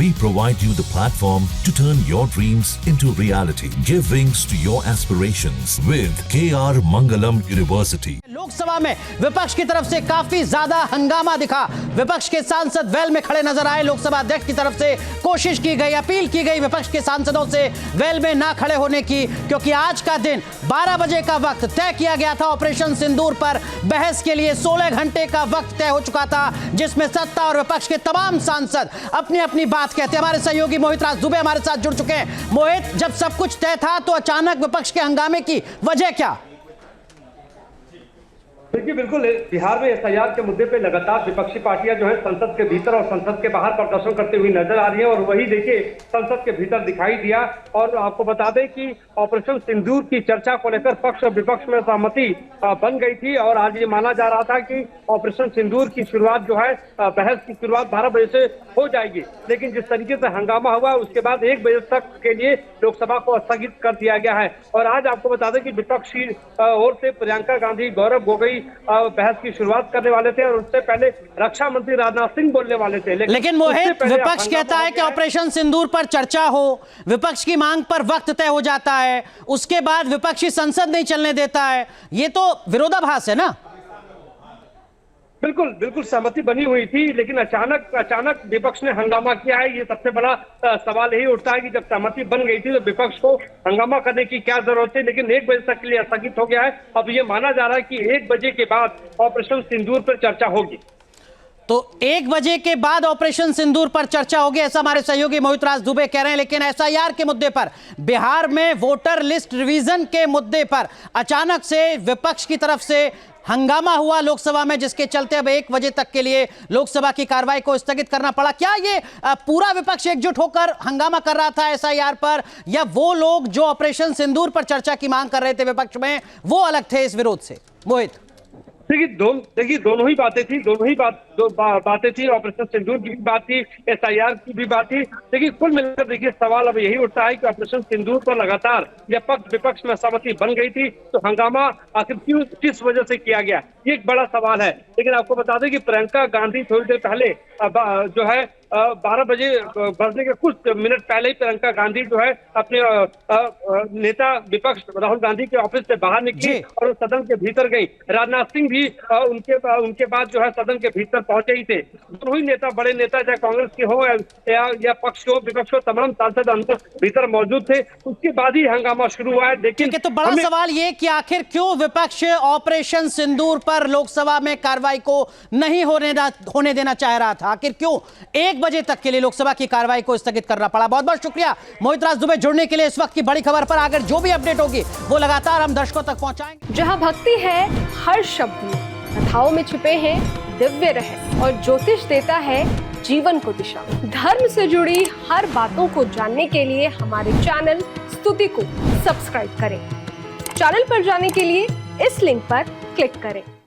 We provide you the platform to turn your dreams into reality. Give wings to your aspirations with KR Mangalam University. Lok Sabha में विपक्ष की तरफ से काफी ज्यादा हंगामा दिखा। विपक्ष के सांसद वेल में खड़े नजर आए। लोकसभा अध्यक्ष की तरफ से कोशिश की गई, अपील की गई विपक्ष के सांसदों से वेल में ना खड़े होने की, क्योंकि आज का दिन 12 बजे का वक्त तय किया गया था। ऑपरेशन सिंदूर पर बहस के लिए 16 घंटे का वक्त तय हो चुका था, जिसमें सत्ता और विपक्ष के तमाम सांसद अपनी अपनी बात कहते हैं। हमारे सहयोगी मोहित राज दुबे हमारे साथ जुड़ चुके हैं। मोहित, जब सब कुछ तय था तो अचानक विपक्ष के हंगामे की वजह क्या? देखिए, बिल्कुल बिहार में एसआईआर के मुद्दे पे लगातार विपक्षी पार्टियां जो है संसद के भीतर और संसद के बाहर प्रदर्शन करते हुए नजर आ रही हैं, और वही देखिए संसद के भीतर दिखाई दिया। और आपको बता दें कि ऑपरेशन सिंदूर की चर्चा को लेकर पक्ष और विपक्ष में सहमति बन गई थी, और आज ये माना जा रहा था कि ऑपरेशन सिंदूर की शुरुआत जो है बहस की शुरुआत 12 बजे से हो जाएगी। लेकिन जिस तरीके से हंगामा हुआ उसके बाद 1 बजे तक के लिए लोकसभा को स्थगित कर दिया गया है। और आज आपको बता दें कि विपक्ष की ओर से प्रियंका गांधी, गौरव गोगोई बहस की शुरुआत करने वाले थे, और उससे पहले रक्षा मंत्री राजनाथ सिंह बोलने वाले थे। लेकिन मोहित, विपक्ष कहता है कि ऑपरेशन सिंदूर पर चर्चा हो, विपक्ष की मांग पर वक्त तय हो जाता है, उसके बाद विपक्षी संसद नहीं चलने देता है। ये तो विरोधाभास है ना? बिल्कुल बिल्कुल सहमति बनी हुई थी, लेकिन अचानक विपक्ष ने हंगामा किया है। ये सबसे बड़ा सवाल यही उठता है कि जब सहमति बन गई थी तो विपक्ष को हंगामा करने की क्या जरूरत है। लेकिन 1 बजे तक के लिए स्थगित हो गया है। अब ये माना जा रहा है कि 1 बजे के बाद ऑपरेशन सिंदूर पर चर्चा होगी। तो 1 बजे के बाद ऑपरेशन सिंदूर पर चर्चा होगी, ऐसा हमारे सहयोगी मोहित राज दुबे कह रहे हैं। लेकिन एसआईआर के मुद्दे पर, बिहार में वोटर लिस्ट रिवीजन के मुद्दे पर अचानक से विपक्ष की तरफ से हंगामा हुआ लोकसभा में, जिसके चलते अब 1 बजे तक के लिए लोकसभा की कार्रवाई को स्थगित करना पड़ा। क्या ये पूरा विपक्ष एकजुट होकर हंगामा कर रहा था एसआईआर पर, या वो लोग जो ऑपरेशन सिंदूर पर चर्चा की मांग कर रहे थे विपक्ष में, वो अलग थे इस विरोध से? मोहित, देखिए दोनों ही बातें थी। ऑपरेशन सिंदूर की भी बात थी, एसआईआर की भी बात थी। देखिए, कुल मिलकर देखिए सवाल अब यही उठता है कि ऑपरेशन सिंदूर पर लगातार जब पक्ष विपक्ष में सहमति बन गई थी तो हंगामा आखिर क्यों, किस वजह से किया गया, ये एक बड़ा सवाल है। लेकिन आपको बता दें कि प्रियंका गांधी थोड़ी देर पहले जो है 12 बजे बजने के कुछ मिनट पहले ही प्रियंका गांधी जो है अपने नेता विपक्ष राहुल गांधी के ऑफिस से बाहर निकली और सदन के भीतर गई। राजनाथ सिंह भी उनके बाद जो है सदन के भीतर पहुंचे ही थे। दोनों ही नेता, बड़े नेता, चाहे कांग्रेस के हो या पक्ष हो, विपक्ष हो, तमाम सांसद अंदर भीतर मौजूद थे। उसके बाद ही हंगामा शुरू हुआ है। लेकिन तो बड़ा सवाल ये कि आखिर क्यों विपक्ष ऑपरेशन सिंदूर पर लोकसभा में कार्रवाई को नहीं होने देना चाह रहा था? आखिर क्यों 1 बजे तक के लिए लोकसभा की कार्रवाई को स्थगित करना पड़ा? बहुत बहुत शुक्रिया मोहित राज दुबे जुड़ने के लिए। इस वक्त की बड़ी खबर पर अगर जो भी अपडेट होगी वो लगातार हम दर्शकों तक पहुंचाएंगे। जहां भक्ति है हर शब्द में, कथाओं में छुपे हैं दिव्य रहस्य, और ज्योतिष देता है जीवन को दिशा। धर्म से जुड़ी हर बातों को जानने के लिए हमारे चैनल स्तुति को सब्सक्राइब करें। चैनल पर जाने के लिए इस लिंक पर क्लिक करें।